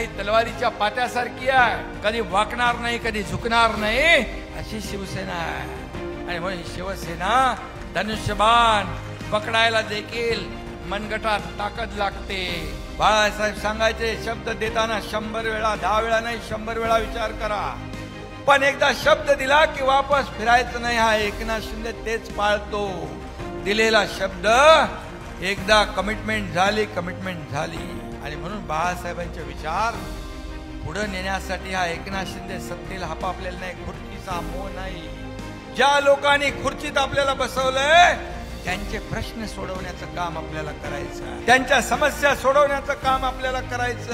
ही तलवारीच्या पात्यासारखी आहे, कधी वाकणार नाही, कधी झुकणार नाही, अशी शिवसेना आहे. आणि म्हणून शिवसेना धनुष्यबाण पकडायला देखील मनगटात ताकद लागते. बाळासाहेब सांगायचे, शब्द देताना 100 वेळा, 10 वेळा नाही, 100 वेळा विचार करा. पण एकदा शब्द दिला की वापस फिरायचं नाही. हा एकनाथ शिंदे तेच पाळतो. दिलेला शब्द एकदा कमिटमेंट झाली. आणि म्हणून बाळासाहेबांचे विचार पुढे नेण्यासाठी हा एकनाथ शिंदे सत्तेला हपापलेला नाही, खुर्चीचा मोह नाही. ज्या लोकांनी खुर्चीत आपल्याला बसवलंय त्यांचे प्रश्न सोडवण्याचं काम आपल्याला करायचं, त्यांच्या समस्या सोडवण्याचं काम आपल्याला करायचं.